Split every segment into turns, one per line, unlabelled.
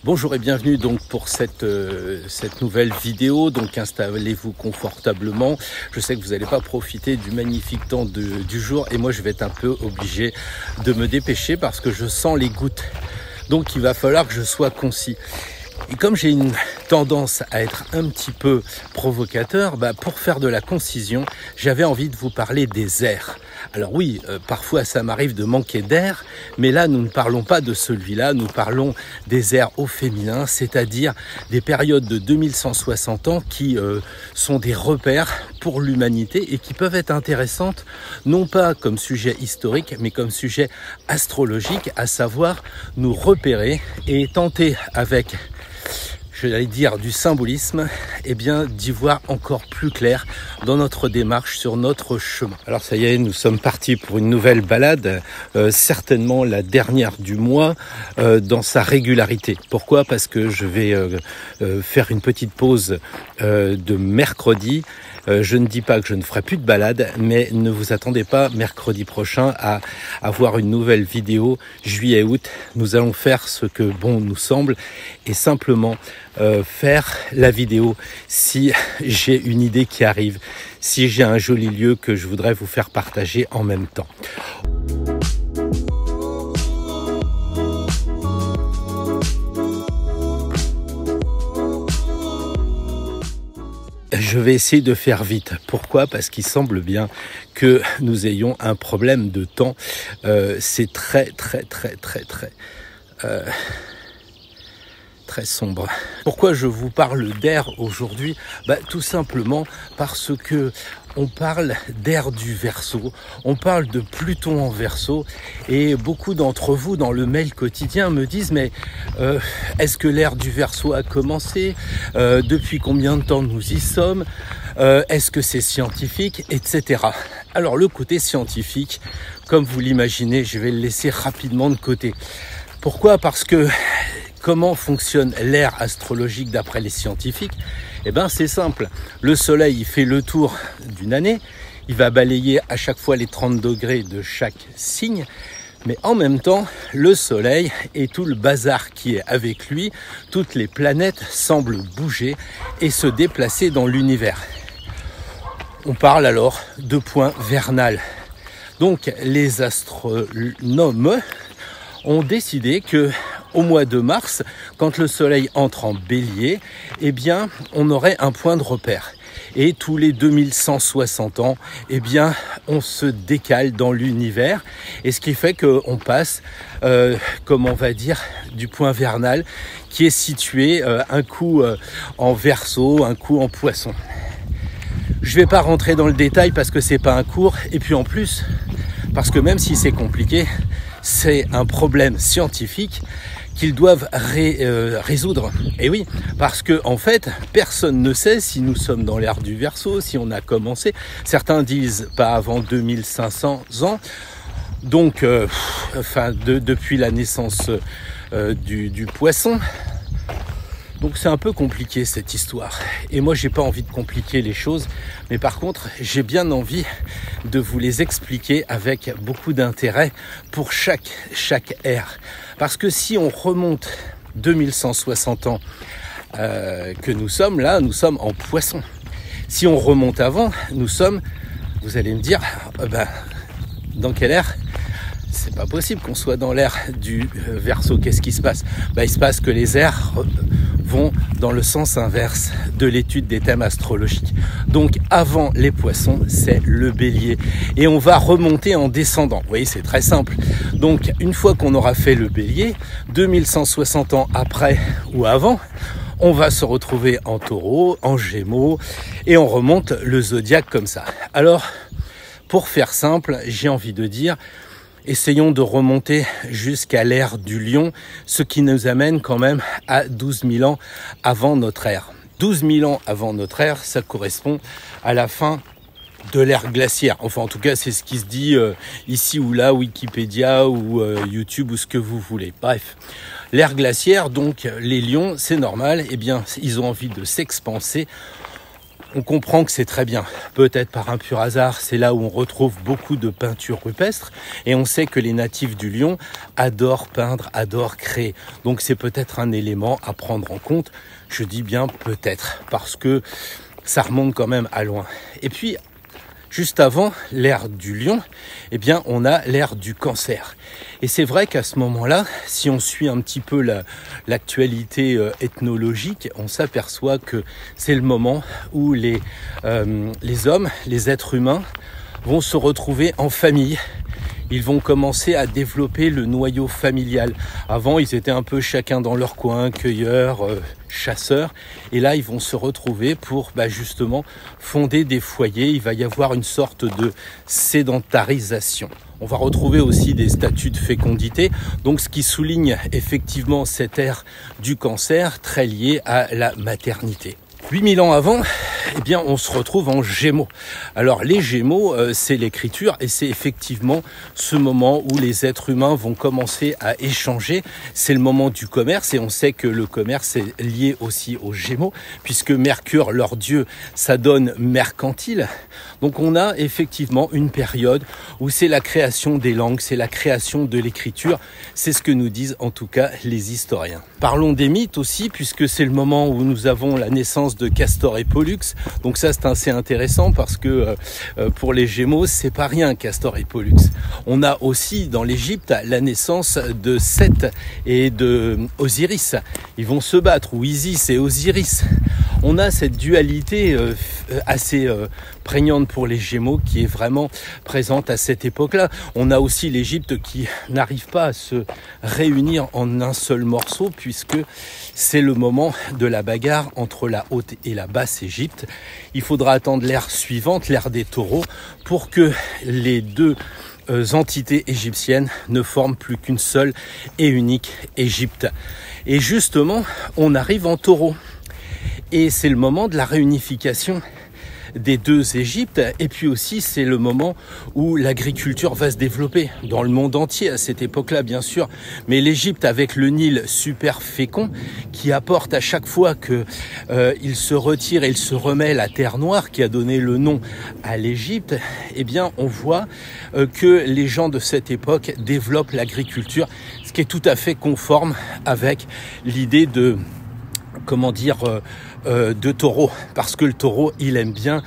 Bonjour et bienvenue donc pour cette nouvelle vidéo. Donc installez-vous confortablement. Je sais que vous n'allez pas profiter du magnifique temps du jour et moi je vais être un peu obligé de me dépêcher parce que je sens les gouttes. Donc il va falloir que je sois concis. Et comme j'ai une tendance à être un petit peu provocateur, pour faire de la concision, j'avais envie de vous parler des airs. Alors oui, parfois ça m'arrive de manquer d'air, mais là nous ne parlons pas de celui-là, nous parlons des airs au féminin, c'est-à-dire des périodes de 2160 ans qui sont des repères pour l'humanité et qui peuvent être intéressantes, non pas comme sujet historique, mais comme sujet astrologique, à savoir nous repérer et tenter avec, je vais dire, du symbolisme, et bien d'y voir encore plus clair dans notre démarche sur notre chemin. Alors ça y est, nous sommes partis pour une nouvelle balade, certainement la dernière du mois, dans sa régularité. Pourquoi ? Parce que je vais faire une petite pause de mercredi. Je ne dis pas que je ne ferai plus de balade, mais ne vous attendez pas mercredi prochain à avoir une nouvelle vidéo juillet-août. Nous allons faire ce que bon nous semble et simplement faire la vidéo si j'ai une idée qui arrive, si j'ai un joli lieu que je voudrais vous faire partager en même temps. Je vais essayer de faire vite. Pourquoi ? Parce qu'il semble bien que nous ayons un problème de temps. C'est très sombre. Pourquoi je vous parle d'air aujourd'hui ? Tout simplement parce que on parle d'air du Verseau, on parle de Pluton en Verseau et beaucoup d'entre vous dans le mail quotidien me disent mais est-ce que l'ère du Verseau a commencé ? Depuis combien de temps nous y sommes ? Est-ce que c'est scientifique ? Etc. Alors le côté scientifique, comme vous l'imaginez, je vais le laisser rapidement de côté. Pourquoi ? Parce que comment fonctionne l'ère astrologique d'après les scientifiques ? C'est simple. Le soleil, il fait le tour d'une année. Il va balayer à chaque fois les 30 degrés de chaque signe. Mais en même temps, le soleil et tout le bazar qui est avec lui, toutes les planètes semblent bouger et se déplacer dans l'univers. On parle alors de point vernal. Donc les astronomes ont décidé que au mois de mars, quand le soleil entre en bélier, on aurait un point de repère. Et tous les 2160 ans, on se décale dans l'univers. Et ce qui fait qu'on passe, du point vernal qui est situé un coup en Verseau, un coup en Poisson. Je ne vais pas rentrer dans le détail parce que c'est pas un cours. Et puis en plus, parce que même si c'est compliqué, c'est un problème scientifique qu'ils doivent résoudre. Et oui, parce que en fait, personne ne sait si nous sommes dans l'ère du Verseau, si on a commencé. Certains disent pas avant 2500 ans. Donc, depuis la naissance du Poisson. Donc c'est un peu compliqué cette histoire. Et moi j'ai pas envie de compliquer les choses, mais par contre j'ai bien envie de vous les expliquer avec beaucoup d'intérêt pour chaque ère. Parce que si on remonte 2160 ans que nous sommes là, nous sommes en Poisson. Si on remonte avant, nous sommes, vous allez me dire, dans quelle ère ? C'est pas possible qu'on soit dans l'ère du Verseau. Qu'est-ce qui se passe ? Il se passe que les ères vont dans le sens inverse de l'étude des thèmes astrologiques. Donc avant les Poissons, c'est le Bélier. Et on va remonter en descendant. Vous voyez, c'est très simple. Donc une fois qu'on aura fait le Bélier, 2160 ans après ou avant, on va se retrouver en Taureau, en Gémeaux, et on remonte le zodiaque comme ça. Alors, pour faire simple, j'ai envie de dire, essayons de remonter jusqu'à l'ère du Lion, ce qui nous amène quand même à 12 000 ans avant notre ère. 12 000 ans avant notre ère, ça correspond à la fin de l'ère glaciaire. Enfin, en tout cas, c'est ce qui se dit ici ou là, Wikipédia ou YouTube ou ce que vous voulez. Bref, l'ère glaciaire, donc les lions, c'est normal, ils ont envie de s'expanser. on comprend que c'est très bien. Peut-être par un pur hasard, c'est là où on retrouve beaucoup de peintures rupestres et on sait que les natifs du Lion adorent peindre, adorent créer. Donc c'est peut-être un élément à prendre en compte. Je dis bien peut-être parce que ça remonte quand même à loin. Et puis, juste avant l'ère du Lion, eh bien, on a l'ère du Cancer. Et c'est vrai qu'à ce moment-là, si on suit un petit peu l'actualité ethnologique, on s'aperçoit que c'est le moment où les hommes, les êtres humains, vont se retrouver en famille. Ils vont commencer à développer le noyau familial. Avant, ils étaient un peu chacun dans leur coin, cueilleurs, chasseurs. Et là, ils vont se retrouver pour justement fonder des foyers. Il va y avoir une sorte de sédentarisation. On va retrouver aussi des statuts de fécondité, donc ce qui souligne effectivement cette ère du Cancer très liée à la maternité. 8000 ans avant, eh bien, on se retrouve en Gémeaux. Alors, les Gémeaux, c'est l'écriture et c'est effectivement ce moment où les êtres humains vont commencer à échanger. C'est le moment du commerce et on sait que le commerce est lié aussi aux Gémeaux puisque Mercure, leur dieu, ça donne mercantile. Donc, on a effectivement une période où c'est la création des langues, c'est la création de l'écriture. C'est ce que nous disent en tout cas les historiens. Parlons des mythes aussi puisque c'est le moment où nous avons la naissance de Castor et Pollux. Donc ça, c'est assez intéressant parce que pour les Gémeaux, c'est pas rien Castor et Pollux. On a aussi dans l'Égypte la naissance de Seth et de Osiris. Ils vont se battre, ou Isis et Osiris. On a cette dualité assez prégnante pour les Gémeaux qui est vraiment présente à cette époque-là. On a aussi l'Égypte qui n'arrive pas à se réunir en un seul morceau puisque c'est le moment de la bagarre entre la haute et la basse Égypte. Il faudra attendre l'ère suivante, l'ère des taureaux, pour que les deux entités égyptiennes ne forment plus qu'une seule et unique Égypte. Et justement, on arrive en taureau. Et c'est le moment de la réunification des deux Égyptes et puis aussi c'est le moment où l'agriculture va se développer dans le monde entier à cette époque-là bien sûr, mais l'Égypte avec le Nil super fécond qui apporte à chaque fois que il se retire et il se remet la terre noire qui a donné le nom à l'Égypte, eh bien on voit que les gens de cette époque développent l'agriculture, ce qui est tout à fait conforme avec l'idée de de taureau, parce que le taureau, il aime bien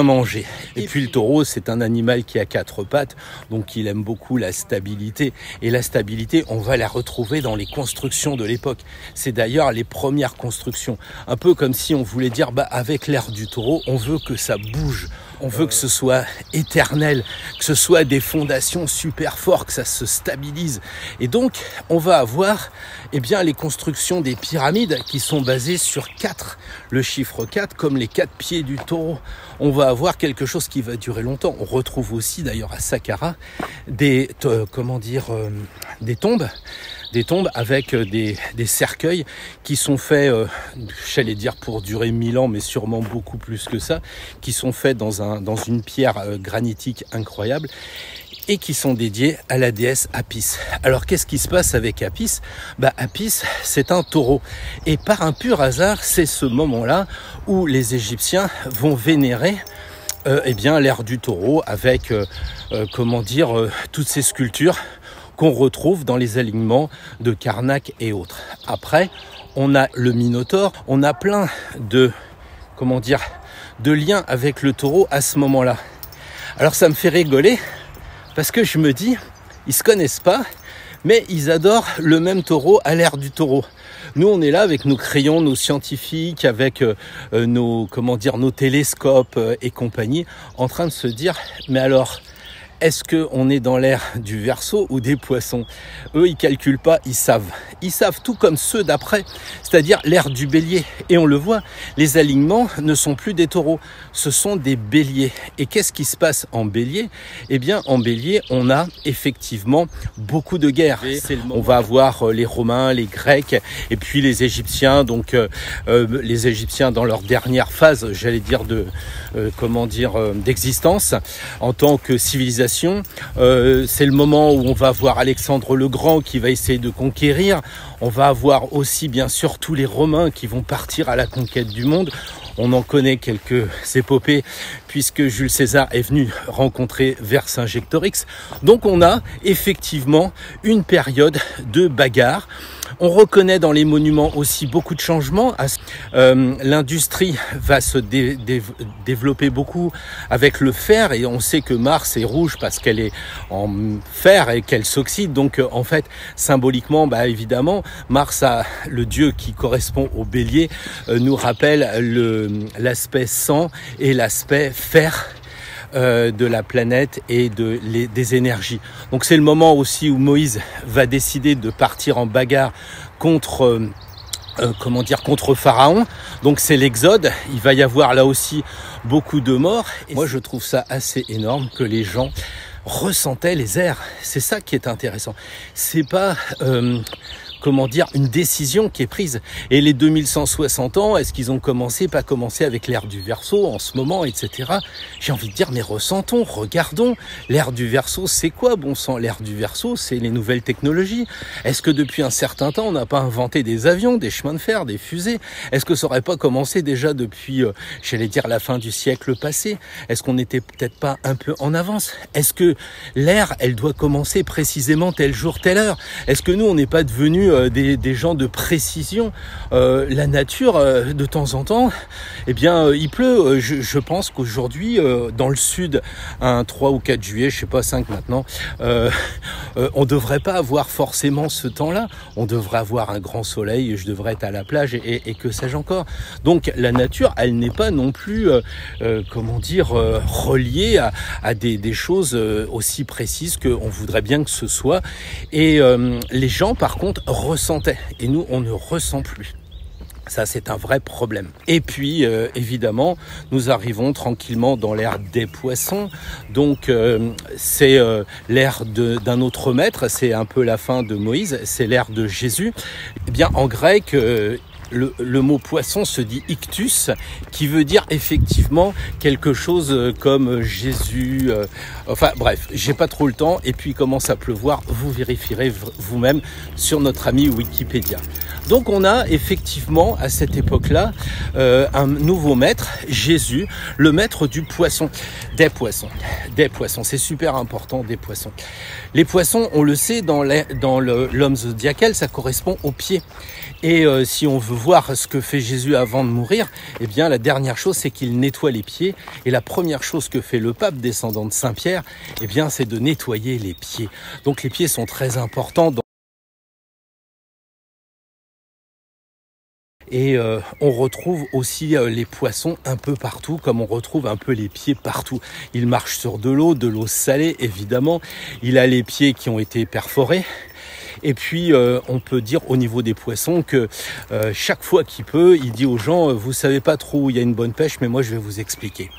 manger. Et puis le taureau, c'est un animal qui a 4 pattes, donc il aime beaucoup la stabilité. Et la stabilité, on va la retrouver dans les constructions de l'époque. C'est d'ailleurs les premières constructions. Un peu comme si on voulait dire, avec l'ère du taureau, on veut que ça bouge. On veut que ce soit éternel, que ce soit des fondations super fortes, que ça se stabilise. Et donc, on va avoir les constructions des pyramides qui sont basées sur 4. Le chiffre 4, comme les 4 pieds du taureau. On va avoir quelque chose qui va durer longtemps. On retrouve aussi d'ailleurs à Saqqara des tombes. Des tombes avec des cercueils qui sont faits, j'allais dire pour durer 1000 ans, mais sûrement beaucoup plus que ça, qui sont faits dans une pierre granitique incroyable et qui sont dédiés à la déesse Apis. Alors qu'est-ce qui se passe avec Apis ? Apis, c'est un taureau. Et par un pur hasard, c'est ce moment-là où les Égyptiens vont vénérer l'ère du taureau avec toutes ces sculptures qu'on retrouve dans les alignements de Karnak et autres. Après, on a le Minotaure, on a plein de liens avec le taureau à ce moment-là. Alors ça me fait rigoler parce que je me dis, ils se connaissent pas, mais ils adorent le même taureau à l'ère du taureau. Nous, on est là avec nos crayons, nos scientifiques, avec nos télescopes et compagnie, en train de se dire, mais alors, est-ce qu'on est dans l'ère du Verseau ou des Poissons ? Eux, ils calculent pas, ils savent. Ils savent tout comme ceux d'après, c'est-à-dire l'ère du Bélier. Et on le voit, les alignements ne sont plus des taureaux, ce sont des béliers. Et qu'est-ce qui se passe en Bélier ? En Bélier, on a effectivement beaucoup de guerres. On va avoir les Romains, les Grecs, et puis les Égyptiens. Donc, les Égyptiens dans leur dernière phase, j'allais dire d'existence en tant que civilisation. C'est le moment où on va voir Alexandre le Grand qui va essayer de conquérir. On va avoir aussi bien sûr tous les Romains qui vont partir à la conquête du monde. On en connaît quelques épopées puisque Jules César est venu rencontrer Vercingétorix. Donc on a effectivement une période de bagarre. On reconnaît dans les monuments aussi beaucoup de changements. L'industrie va se développer beaucoup avec le fer et on sait que Mars est rouge parce qu'elle est en fer et qu'elle s'oxyde. Donc en fait, symboliquement, évidemment, Mars, le dieu qui correspond au bélier, nous rappelle l'aspect sang et l'aspect fer de la planète et des énergies. Donc c'est le moment aussi où Moïse va décider de partir en bagarre contre Pharaon. Donc c'est l'Exode. Il va y avoir là aussi beaucoup de morts. Et moi je trouve ça assez énorme que les gens ressentaient les airs. C'est ça qui est intéressant. C'est pas une décision qui est prise. Et les 2160 ans, est-ce qu'ils ont pas commencé avec l'ère du Verseau en ce moment, etc. J'ai envie de dire, mais ressentons, regardons. L'ère du Verseau, c'est quoi, bon sang? L'ère du Verseau, c'est les nouvelles technologies. Est-ce que depuis un certain temps, on n'a pas inventé des avions, des chemins de fer, des fusées? Est-ce que ça aurait pas commencé déjà depuis, la fin du siècle passé? Est-ce qu'on n'était peut-être pas un peu en avance? Est-ce que l'ère, elle doit commencer précisément tel jour, telle heure? Est-ce que nous, on n'est pas devenus des gens de précision? La nature, de temps en temps, il pleut. Je pense qu'aujourd'hui, dans le sud, un 3 ou 4 juillet, je sais pas, 5 maintenant, on devrait pas avoir forcément ce temps-là. On devrait avoir un grand soleil, je devrais être à la plage et que sais-je encore. Donc la nature, elle n'est pas non plus, reliée à des choses aussi précises qu'on voudrait bien que ce soit. Et les gens, par contre, ressentaient. Et nous, on ne ressent plus. Ça, c'est un vrai problème. Et puis, évidemment, nous arrivons tranquillement dans l'ère des poissons. Donc, c'est l'ère d'un autre maître. C'est un peu la fin de Moïse. C'est l'ère de Jésus. Eh bien, en grec, le mot poisson se dit ictus, qui veut dire effectivement quelque chose comme Jésus. Bref, j'ai pas trop le temps. Et puis, il commence à pleuvoir. Vous vérifierez vous-même sur notre ami Wikipédia. Donc on a effectivement à cette époque-là un nouveau maître, Jésus, le maître du poisson, des poissons. C'est super important, des poissons. Les poissons, on le sait, dans l'homme zodiacal, ça correspond aux pieds. Et si on veut voir ce que fait Jésus avant de mourir, la dernière chose, c'est qu'il nettoie les pieds. Et la première chose que fait le pape descendant de Saint-Pierre, c'est de nettoyer les pieds. Donc les pieds sont très importants. Et on retrouve aussi les poissons un peu partout, comme on retrouve un peu les pieds partout. Il marche sur de l'eau salée évidemment. Il a les pieds qui ont été perforés. Et puis, on peut dire au niveau des poissons que chaque fois qu'il peut, il dit aux gens, vous savez pas trop où il y a une bonne pêche, mais moi je vais vous expliquer.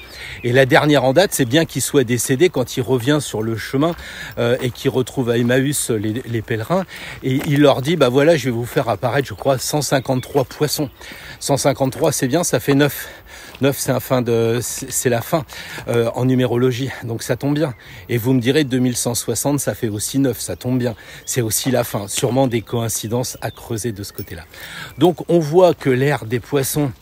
Et la dernière en date, c'est bien qu'il soit décédé quand il revient sur le chemin et qu'il retrouve à Emmaüs les pèlerins. Et il leur dit, je vais vous faire apparaître, je crois, 153 poissons. 153, c'est bien, ça fait 9. 9, c'est la fin en numérologie, donc ça tombe bien. Et vous me direz 2160, ça fait aussi 9, ça tombe bien. C'est aussi la fin, sûrement des coïncidences à creuser de ce côté-là. Donc on voit que l'ère des poissons,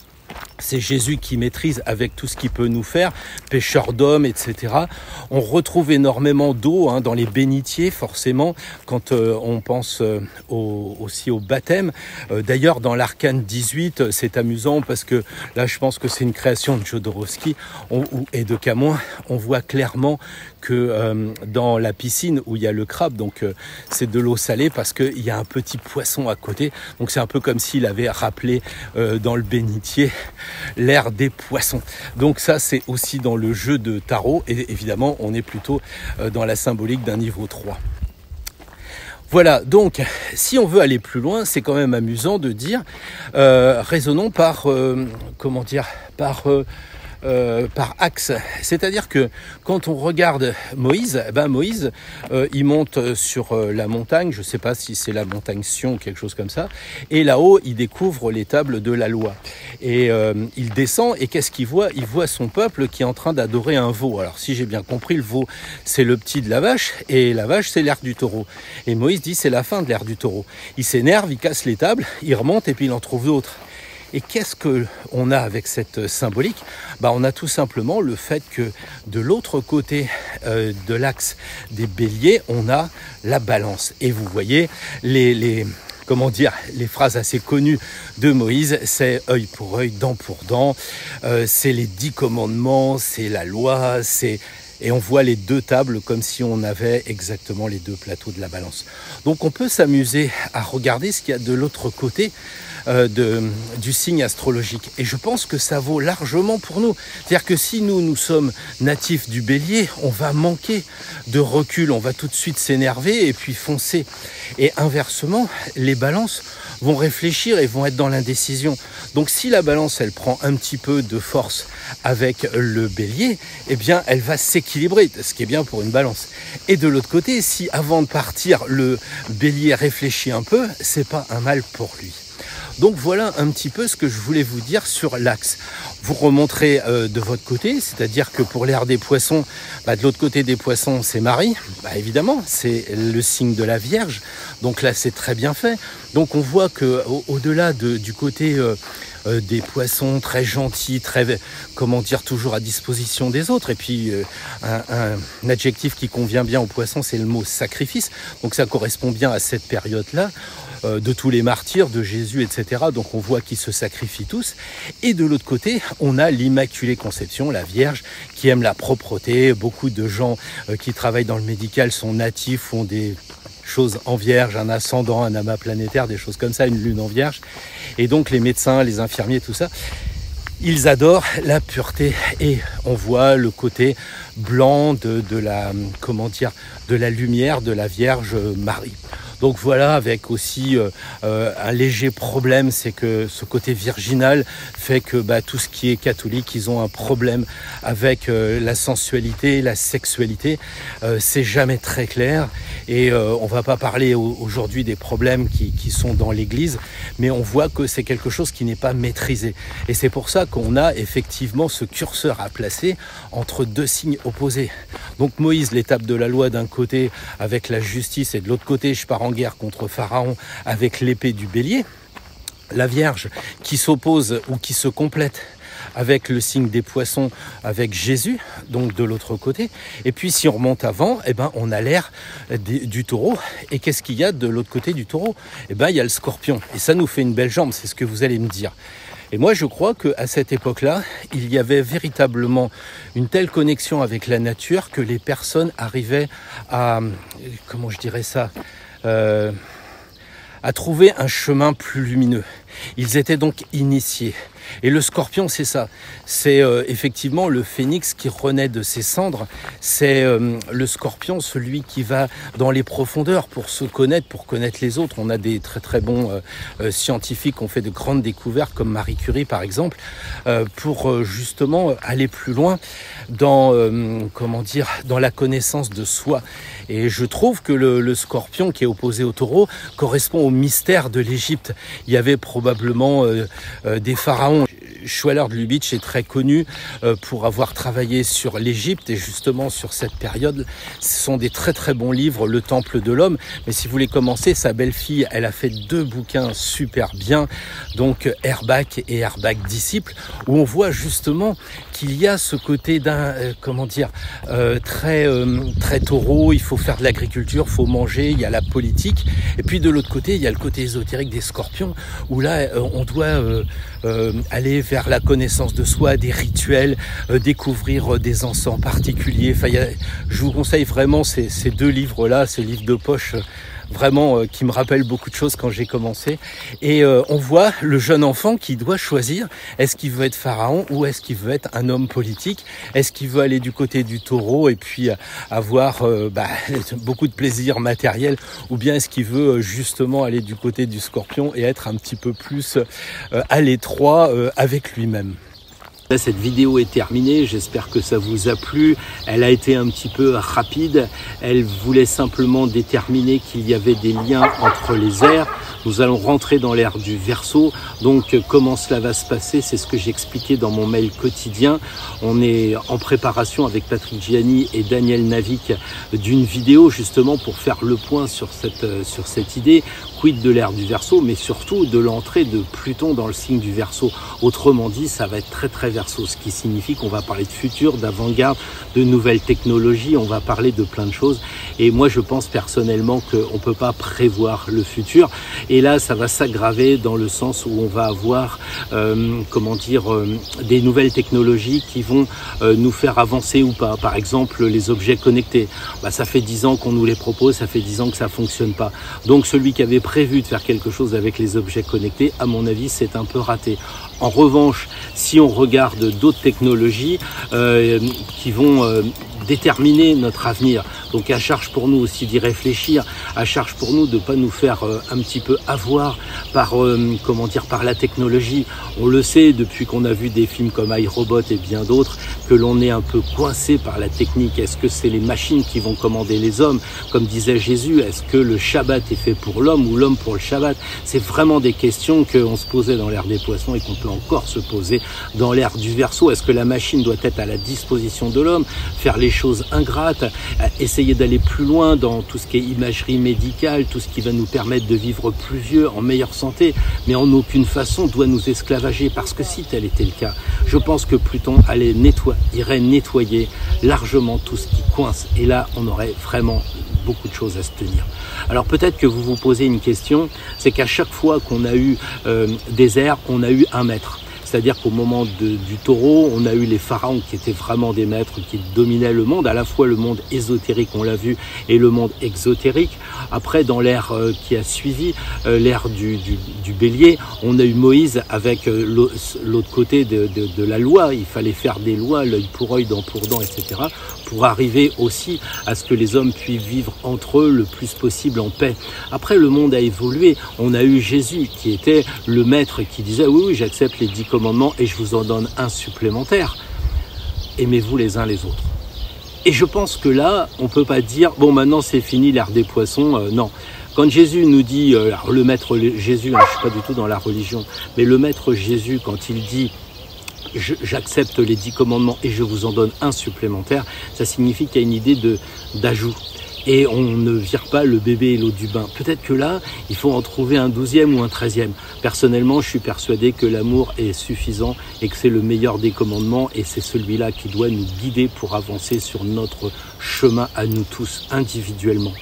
c'est Jésus qui maîtrise avec tout ce qu'il peut nous faire, pêcheur d'hommes, etc. On retrouve énormément d'eau dans les bénitiers, forcément, quand on pense aussi au baptême. D'ailleurs, dans l'arcane 18, c'est amusant parce que là, je pense que c'est une création de Jodorowsky et de Camoin. On voit clairement que dans la piscine où il y a le crabe, donc c'est de l'eau salée parce qu'il y a un petit poisson à côté. Donc c'est un peu comme s'il avait rappelé dans le bénitier l'ère des poissons. Donc ça, c'est aussi dans le jeu de tarot. Et évidemment, on est plutôt dans la symbolique d'un niveau 3. Voilà, donc si on veut aller plus loin, c'est quand même amusant de dire, raisonnons par axe. C'est-à-dire que quand on regarde Moïse, il monte sur la montagne, je ne sais pas si c'est la montagne Sion ou quelque chose comme ça, et là-haut, il découvre les tables de la loi. Et il descend, et qu'est-ce qu'il voit? Il voit son peuple qui est en train d'adorer un veau. Alors si j'ai bien compris, le veau, c'est le petit de la vache, et la vache, c'est l'ère du taureau. Et Moïse dit, c'est la fin de l'ère du taureau. Il s'énerve, il casse les tables, il remonte, et puis il en trouve d'autres. Et qu'est-ce qu'on a avec cette symbolique? On a tout simplement le fait que de l'autre côté de l'axe des béliers, on a la balance. Et vous voyez les phrases assez connues de Moïse, c'est œil pour œil, dent pour dent, c'est les 10 commandements, c'est la loi, et on voit les 2 tables comme si on avait exactement les 2 plateaux de la balance. Donc on peut s'amuser à regarder ce qu'il y a de l'autre côté du signe astrologique. Et je pense que ça vaut largement pour nous. C'est-à-dire que si nous sommes natifs du bélier, on va manquer de recul, on va tout de suite s'énerver et puis foncer. Et inversement, les balances vont réfléchir et vont être dans l'indécision. Donc si la balance, elle prend un petit peu de force avec le bélier, eh bien elle va s'équilibrer, ce qui est bien pour une balance. Et de l'autre côté, si avant de partir, le bélier réfléchit un peu, c'est pas un mal pour lui. Donc voilà un petit peu ce que je voulais vous dire sur l'axe. Vous remonterez de votre côté, c'est-à-dire que pour l'ère des poissons, de l'autre côté des poissons, c'est Marie. Évidemment, c'est le signe de la Vierge. Donc là, c'est très bien fait. Donc on voit que au-delà du côté des poissons très gentils, toujours à disposition des autres. Et puis un adjectif qui convient bien aux poissons, c'est le mot sacrifice. Donc ça correspond bien à cette période-là. De tous les martyrs, de Jésus, etc. Donc on voit qu'ils se sacrifient tous. Et de l'autre côté, on a l'Immaculée Conception, la Vierge, qui aime la propreté. Beaucoup de gens qui travaillent dans le médical sont natifs, font des choses en Vierge, un ascendant, un amas planétaire, des choses comme ça, une lune en Vierge. Et donc les médecins, les infirmiers, tout ça, ils adorent la pureté. Et on voit le côté blanc de la lumière de la Vierge Marie. Donc voilà, avec aussi un léger problème, c'est que ce côté virginal fait que tout ce qui est catholique, ils ont un problème avec la sensualité, la sexualité. C'est jamais très clair et on va pas parler aujourd'hui des problèmes qui sont dans l'Église, mais on voit que c'est quelque chose qui n'est pas maîtrisé. Et c'est pour ça qu'on a effectivement ce curseur à placer entre 2 signes opposés. Donc Moïse, l'étape de la loi d'un côté avec la justice et de l'autre côté, je pars en guerre contre Pharaon avec l'épée du bélier. La Vierge qui s'oppose ou qui se complète avec le signe des poissons, avec Jésus, donc de l'autre côté. Et puis si on remonte avant, on a l'ère du taureau. Et qu'est-ce qu'il y a de l'autre côté du taureau? Il y a le scorpion. Et ça nous fait une belle jambe, c'est ce que vous allez me dire. Et moi, je crois qu'à cette époque-là, il y avait véritablement une telle connexion avec la nature que les personnes arrivaient à, à trouver un chemin plus lumineux. Ils étaient donc initiés. Et le scorpion, c'est ça. C'est effectivement le phénix qui renaît de ses cendres. C'est le scorpion, celui qui va dans les profondeurs pour se connaître, pour connaître les autres. On a des très très bons scientifiques qui ont fait de grandes découvertes, comme Marie Curie par exemple, pour justement aller plus loin dans la connaissance de soi. Et je trouve que le scorpion qui est opposé au taureau correspond au mystère de l'Égypte. Il y avait probablement des pharaons. Schwaller de Lubitsch est très connu pour avoir travaillé sur l'Égypte et justement sur cette période. Ce sont des très très bons livres, Le Temple de l'Homme. Mais si vous voulez commencer, sa belle-fille, elle a fait 2 bouquins super bien, donc Herbach et Herbach Disciple, où on voit justement qu'il y a ce côté d'un, très taureau. Il faut faire de l'agriculture, il faut manger, il y a la politique. Et puis de l'autre côté, il y a le côté ésotérique des scorpions, où là, on doit aller vers la connaissance de soi, des rituels, découvrir des encens particuliers. Je vous conseille vraiment ces 2 livres-là, ces livres de poche, vraiment qui me rappellent beaucoup de choses quand j'ai commencé. Et on voit le jeune enfant qui doit choisir, est-ce qu'il veut être pharaon ou est-ce qu'il veut être un homme politique? Est-ce qu'il veut aller du côté du taureau et puis avoir beaucoup de plaisir matériel, ou bien est-ce qu'il veut justement aller du côté du scorpion et être un petit peu plus à l'étroit avec lui-même? Là, cette vidéo est terminée, j'espère que ça vous a plu. Elle a été un petit peu rapide, elle voulait simplement déterminer qu'il y avait des liens entre les ères. Nous allons rentrer dans l'ère du Verseau, donc comment cela va se passer, c'est ce que j'expliquais dans mon mail quotidien. On est en préparation avec Patrick Gianni et Daniel Navik d'une vidéo justement pour faire le point sur cette idée, quid de l'ère du Verseau, mais surtout de l'entrée de Pluton dans le signe du Verseau. Autrement dit, ça va être très très Verseau, ce qui signifie qu'on va parler de futur, d'avant-garde, de nouvelles technologies, on va parler de plein de choses. Et moi, je pense personnellement qu'on ne peut pas prévoir le futur. Et là, ça va s'aggraver dans le sens où on va avoir, des nouvelles technologies qui vont nous faire avancer ou pas. Par exemple, les objets connectés. Ça fait 10 ans qu'on nous les propose, ça fait 10 ans que ça fonctionne pas. Donc, celui qui avait prévu de faire quelque chose avec les objets connectés, à mon avis, c'est un peu raté. En revanche, si on regarde d'autres technologies qui vont déterminer notre avenir, donc à charge pour nous aussi d'y réfléchir, à charge pour nous de ne pas nous faire un petit peu avoir par par la technologie. On le sait depuis qu'on a vu des films comme iRobot et bien d'autres, que l'on est un peu coincé par la technique. Est-ce que c'est les machines qui vont commander les hommes, comme disait Jésus? Est-ce que le Shabbat est fait pour l'homme ou l'homme pour le Shabbat? C'est vraiment des questions qu'on se posait dans l'ère des poissons et qu'on peut encore se poser dans l'ère du Verseau. Est-ce que la machine doit être à la disposition de l'homme, faire les choses ingrates, essayer d'aller plus loin dans tout ce qui est imagerie médicale, tout ce qui va nous permettre de vivre plus vieux, en meilleure santé, mais en aucune façon doit nous esclavager, parce que si tel était le cas, je pense que Pluton irait nettoyer largement tout ce qui coince, et là on aurait vraiment beaucoup de choses à se tenir. Alors peut-être que vous vous posez une question, c'est qu'à chaque fois qu'on a eu des ères, on a eu un maître. C'est-à-dire qu'au moment du taureau, on a eu les pharaons qui étaient vraiment des maîtres qui dominaient le monde, à la fois le monde ésotérique, on l'a vu, et le monde exotérique. Après, dans l'ère qui a suivi, l'ère du bélier, on a eu Moïse avec l'autre côté de la loi. Il fallait faire des lois, l'œil pour œil, dent pour dent, etc., pour arriver aussi à ce que les hommes puissent vivre entre eux le plus possible en paix. Après, le monde a évolué. On a eu Jésus qui était le maître qui disait « Oui, j'accepte les 10 commandements et je vous en donne un supplémentaire. Aimez-vous les uns les autres. » Et je pense que là, on ne peut pas dire « Bon, maintenant c'est fini l'ère des poissons. » Non. Quand Jésus nous dit, le maître Jésus, je ne suis pas du tout dans la religion, mais le maître Jésus, quand il dit j'accepte les 10 commandements et je vous en donne un supplémentaire, ça signifie qu'il y a une idée d'ajout. Et on ne vire pas le bébé et l'eau du bain. Peut-être que là, il faut en trouver un 12e ou un 13e. Personnellement, je suis persuadé que l'amour est suffisant et que c'est le meilleur des commandements, et c'est celui-là qui doit nous guider pour avancer sur notre chemin à nous tous, individuellement.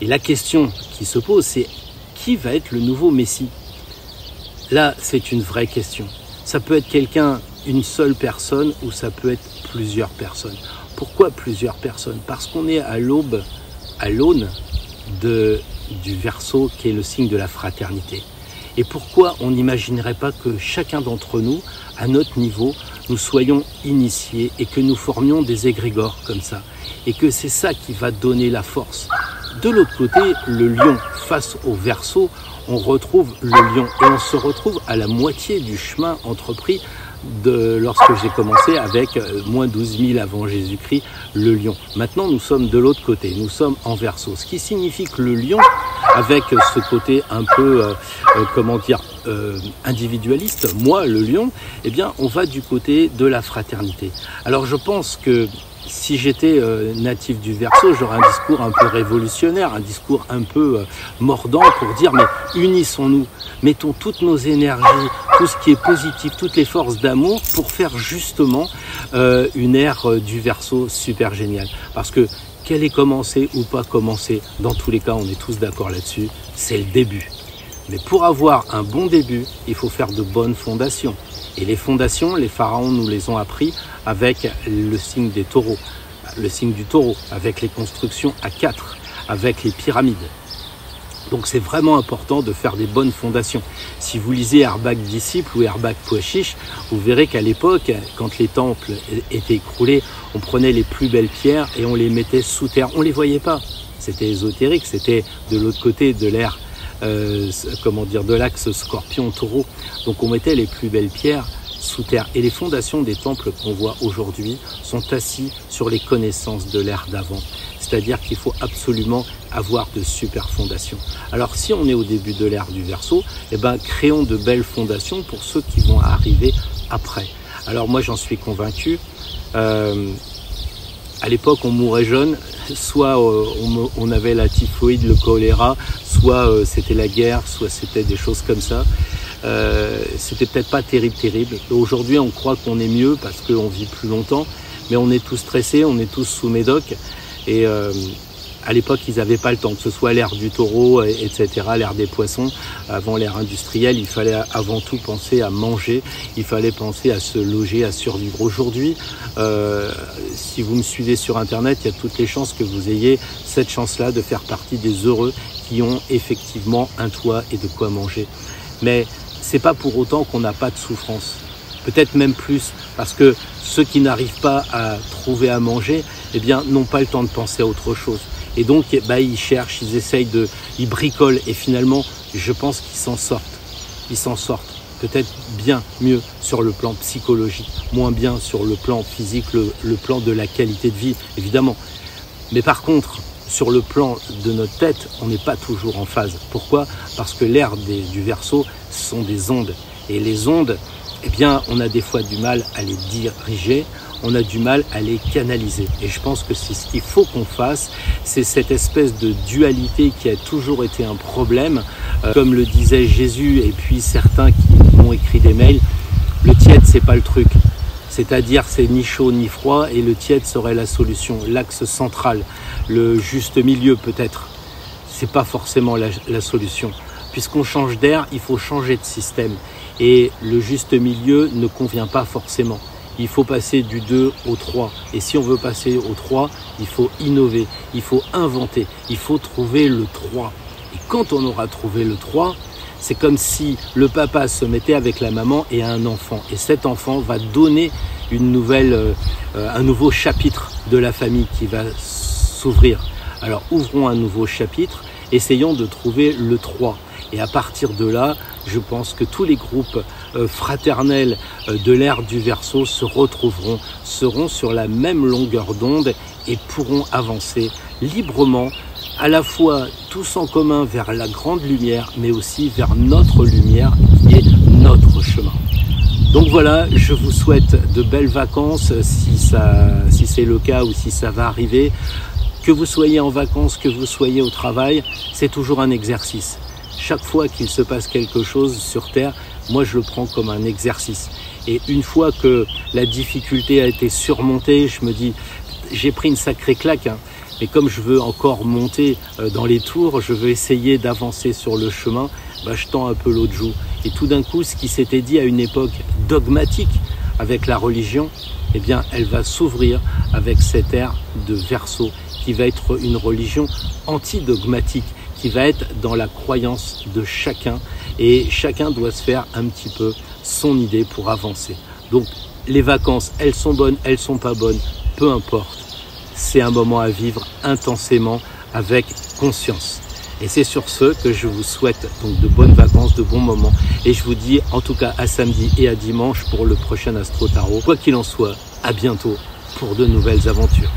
Et la question qui se pose, c'est qui va être le nouveau Messie? Là, c'est une vraie question. Ça peut être quelqu'un, une seule personne, ou ça peut être plusieurs personnes. Pourquoi plusieurs personnes? Parce qu'on est à l'aube, à l'aune du Verseau, qui est le signe de la fraternité. Et pourquoi on n'imaginerait pas que chacun d'entre nous, à notre niveau, nous soyons initiés et que nous formions des égrégores comme ça, et que c'est ça qui va donner la force. De l'autre côté, le lion face au Verseau, on retrouve le lion, et on se retrouve à la moitié du chemin entrepris lorsque j'ai commencé avec moins 12 000 avant Jésus-Christ, le lion. Maintenant, nous sommes de l'autre côté, nous sommes en Verseau, ce qui signifie que le lion, avec ce côté un peu, individualiste, moi, le lion, eh bien, on va du côté de la fraternité. Alors, je pense que si j'étais natif du Verseau, j'aurais un discours un peu révolutionnaire, un discours un peu mordant pour dire mais unissons-nous, mettons toutes nos énergies, tout ce qui est positif, toutes les forces d'amour pour faire justement une ère du Verseau super géniale. Parce que qu'elle ait commencé ou pas commencé, dans tous les cas on est tous d'accord là-dessus, c'est le début. Mais pour avoir un bon début, il faut faire de bonnes fondations. Et les fondations, les pharaons nous les ont appris avec le signe des taureaux, le signe du taureau, avec les constructions à 4, avec les pyramides. Donc c'est vraiment important de faire des bonnes fondations. Si vous lisez Herbak Disciple ou Herbak Poachiche, vous verrez qu'à l'époque, quand les temples étaient écroulés, on prenait les plus belles pierres et on les mettait sous terre. On ne les voyait pas. C'était ésotérique, c'était de l'autre côté de l'ère. De l'axe Scorpion-Taureau. Donc on mettait les plus belles pierres sous terre. Et les fondations des temples qu'on voit aujourd'hui sont assises sur les connaissances de l'ère d'avant. C'est-à-dire qu'il faut absolument avoir de super fondations. Alors si on est au début de l'ère du Verseau, eh ben, créons de belles fondations pour ceux qui vont arriver après. Alors moi j'en suis convaincu. À l'époque, on mourait jeune. soit on avait la typhoïde, le choléra, soit c'était la guerre, soit c'était des choses comme ça. C'était peut-être pas terrible. Aujourd'hui, on croit qu'on est mieux parce qu'on vit plus longtemps, mais on est tous stressés, on est tous sous médoc. Et à l'époque, ils n'avaient pas le temps, que ce soit l'ère du taureau, etc., l'ère des poissons. Avant l'ère industrielle, il fallait avant tout penser à manger, il fallait penser à se loger, à survivre. Aujourd'hui, si vous me suivez sur Internet, il y a toutes les chances que vous ayez cette chance-là de faire partie des heureux qui ont effectivement un toit et de quoi manger. Mais c'est pas pour autant qu'on n'a pas de souffrance. Peut-être même plus, parce que ceux qui n'arrivent pas à trouver à manger, eh bien, n'ont pas le temps de penser à autre chose. Et donc, ils cherchent, ils essayent ils bricolent. Et finalement, je pense qu'ils s'en sortent. Ils s'en sortent. Peut-être bien mieux sur le plan psychologique, moins bien sur le plan physique, le plan de la qualité de vie, évidemment. Mais par contre, sur le plan de notre tête, on n'est pas toujours en phase. Pourquoi? Parce que l'air du Verseau, ce sont des ondes. Et les ondes, eh bien, on a des fois du mal à les diriger, on a du mal à les canaliser. Et je pense que c'est ce qu'il faut qu'on fasse, c'est cette espèce de dualité qui a toujours été un problème. Comme le disait Jésus et puis certains qui m'ont écrit des mails, le tiède, c'est pas le truc. C'est-à-dire, c'est ni chaud ni froid et le tiède serait la solution, l'axe central, le juste milieu peut-être. C'est pas forcément la solution. Puisqu'on change d'air, il faut changer de système. Et le juste milieu ne convient pas forcément. Il faut passer du 2 au 3. Et si on veut passer au 3, il faut innover, il faut inventer, il faut trouver le 3. Et quand on aura trouvé le 3, c'est comme si le papa se mettait avec la maman et un enfant. Et cet enfant va donner un nouveau chapitre de la famille qui va s'ouvrir. Alors ouvrons un nouveau chapitre, essayons de trouver le 3. Et à partir de là, je pense que tous les groupes fraternels de l'ère du Verseau se retrouveront, seront sur la même longueur d'onde et pourront avancer librement, à la fois tous en commun vers la grande lumière, mais aussi vers notre lumière qui est notre chemin. Donc voilà, je vous souhaite de belles vacances, si c'est le cas ou si ça va arriver. Que vous soyez en vacances, que vous soyez au travail, c'est toujours un exercice. Chaque fois qu'il se passe quelque chose sur Terre, moi je le prends comme un exercice. Et une fois que la difficulté a été surmontée, je me dis, j'ai pris une sacrée claque, hein, mais comme je veux encore monter dans les tours, je veux essayer d'avancer sur le chemin, je tends un peu l'autre joue. Et tout d'un coup, ce qui s'était dit à une époque dogmatique avec la religion, eh bien, elle va s'ouvrir avec cette ère de Verseau qui va être une religion antidogmatique, qui va être dans la croyance de chacun et chacun doit se faire un petit peu son idée pour avancer. Donc les vacances, elles sont bonnes, elles sont pas bonnes, peu importe. C'est un moment à vivre intensément avec conscience. Et c'est sur ce que je vous souhaite donc de bonnes vacances, de bons moments. Et je vous dis en tout cas à samedi et à dimanche pour le prochain Astro Tarot. Quoi qu'il en soit, à bientôt pour de nouvelles aventures.